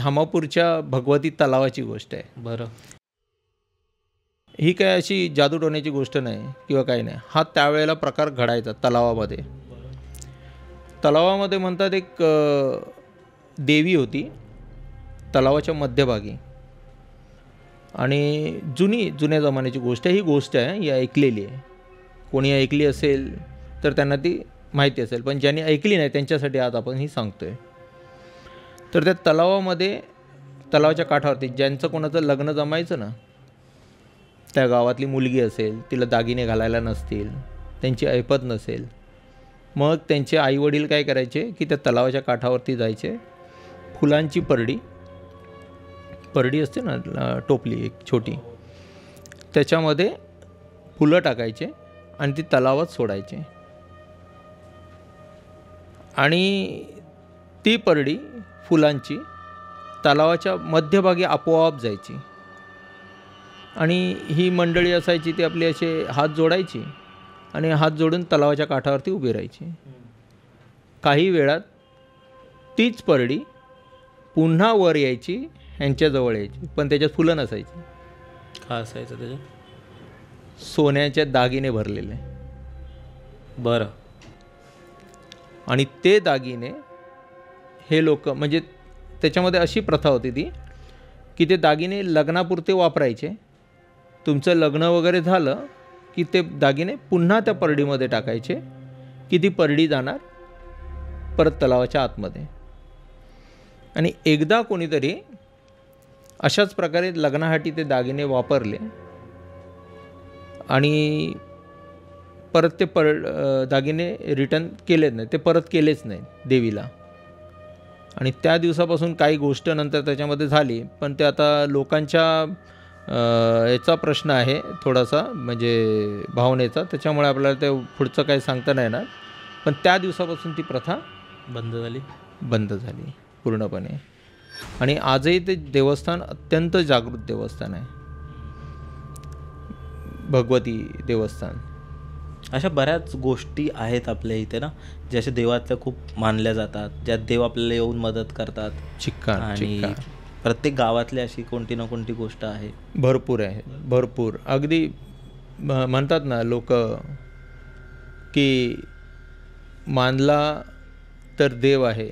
धामापूरच्या भगवती तलावाची गोष्ट आहे. बरं. ही काय अशी जादूटोण्याची गोष्ट नाही किंवा काही नाही. हा त्यावेळेला प्रकार घडायचा तलावामध्ये. तलावामध्ये म्हणतात एक देवी होती तलावाच्या मध्यभागी. आणि जुन्या जमान्याची गोष्ट आहे. ही गोष्ट आहे, ही ऐकलेली आहे. कोणी ऐकली असेल तर त्यांना ती माहिती असेल, पण ज्यांनी ऐकली नाही त्यांच्यासाठी आज आपण ही सांगतो आहे. तर त्या तलावामध्ये, तलावाच्या काठावरती ज्यांचं कोणाचं लग्न जमायचं ना, त्या गावातली मुलगी असेल, तिला दागिने घालायला नसतील, त्यांची ऐपत नसेल, मग त्यांचे आईवडील काय करायचे की त्या तलावाच्या काठावरती जायचे, फुलांची परडी असते ना, टोपली एक छोटी, त्याच्यामध्ये फुलं टाकायचे आणि ती तलावात सोडायचे. आणि ती परडी फुलांची तलावाच्या मध्यभागी आपोआप जायची. आणि ही मंडळी असायची ती आपली असे हात जोडायची आणि हात जोडून तलावाच्या काठावरती उभी राहायची. काही वेळात तीच परडी पुन्हा वर यायची, ह्यांच्याजवळ यायची, पण त्याच्यात फुलं नसायची. काय असायचं त्याच्यात? सोन्याचे दागिने भरलेले. बरं. आणि ते दागिने हे लोक, म्हणजे त्याच्यामध्ये अशी प्रथा होती ती की ते दागिने लग्नापुरते वापरायचे. तुमचं लग्न वगैरे झालं की ते दागिने पुन्हा त्या परडीमध्ये टाकायचे की ती परडी जाणार परत तलावाच्या आतमध्ये. आणि एकदा कोणीतरी अशाच प्रकारे लग्नासाठी ते दागिने वापरले आणि परत ते दागिने रिटर्न केलेच नाही, ते परत केलेच नाही देवीला. आणि त्या दिवसापासून काही गोष्ट नंतर त्याच्यामध्ये झाली, पण ते आता लोकांच्या याचा प्रश्न आहे थोडासा, म्हणजे भावनेचा, त्याच्यामुळे आपल्याला ते पुढचं काही सांगता नाही येणार. पण त्या दिवसापासून ती प्रथा बंद झाली पूर्णपणे. आणि आजही ते देवस्थान अत्यंत जागृत देवस्थान आहे, भगवती देवस्थान. अशा बऱ्याच गोष्टी आहेत आपल्या इथे ना, ज्या देवातल्या खूप मानल्या जातात, ज्यात देव आपल्याला येऊन मदत करतात. आणि प्रत्येक गावातली अशी कोणती ना कोणती गोष्ट आहे. भरपूर आहे, भरपूर. अगदी म्हणतात ना लोक की मानला तर देव आहे,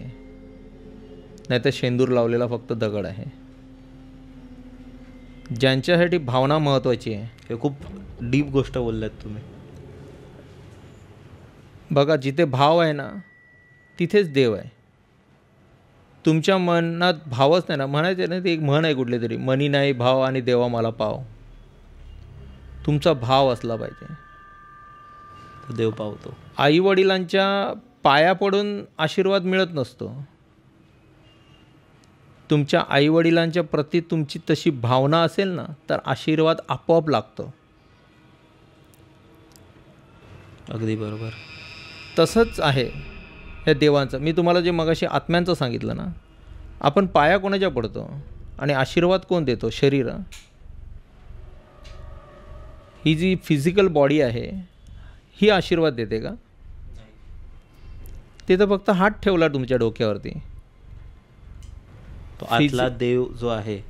नाही तर शेंदूर लावलेला फक्त दगड आहे. ज्यांच्यासाठी भावना महत्त्वाची आहे. हे खूप डीप गोष्ट बोललात तुम्ही. बघा, जिथे भाव आहे ना तिथेच देव आहे. तुमच्या मनात भावच नाही ना, म्हणायचे ना, ते एक म्हण आहे कुठली तरी, मनी नाही भाव आणि देवा मला पाव. तुमचा भाव असला पाहिजे, देव पावतो. आई वडिलांच्या पाया पडून आशीर्वाद मिळत नसतो. तुमच्या आई वडिलांच्या प्रती तुमची तशी भावना असेल ना तर आशीर्वाद आपोआप लागतो. अगदी बरोबर. तसंच आहे ह्या देवांचं. मी तुम्हाला जे मगाशी आत्म्यांचं सांगितलं ना, आपण पाया कोणाच्या पडतो आणि आशीर्वाद कोण देतो? शरीर. ही जी फिजिकल बॉडी आहे ही आशीर्वाद देते का? ते तर फक्त हात ठेवला तुमच्या डोक्यावरती. तो आतला देव जो आहे,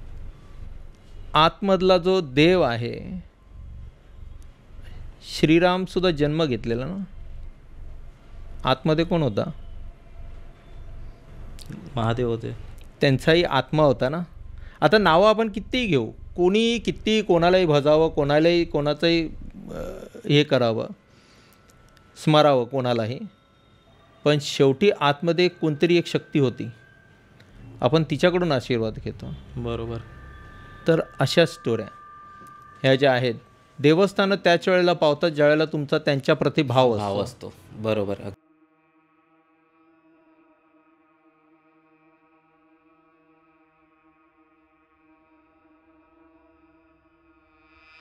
आतमधला जो देव आहे, श्रीराम सुद्धा जन्म घेतलेला ना, आतमध्ये कोण होता? महादेव होते. त्यांचाही आत्मा होता ना. आता नावं आपण कितीही घेऊ, कोणी किती कोणालाही भजावं, कोणाचंही हे करावं, स्मरावं कोणालाही, पण शेवटी आतमध्ये कोणतरी एक शक्ती होती, आपण तिच्याकडून आशीर्वाद घेतो. बरोबर. तर अशा स्टोऱ्या ह्या ज्या आहेत, देवस्थानं त्याच वेळेला पावतात ज्यावेळेला तुमचा त्यांच्या प्रति भाव असतो. बरोबर.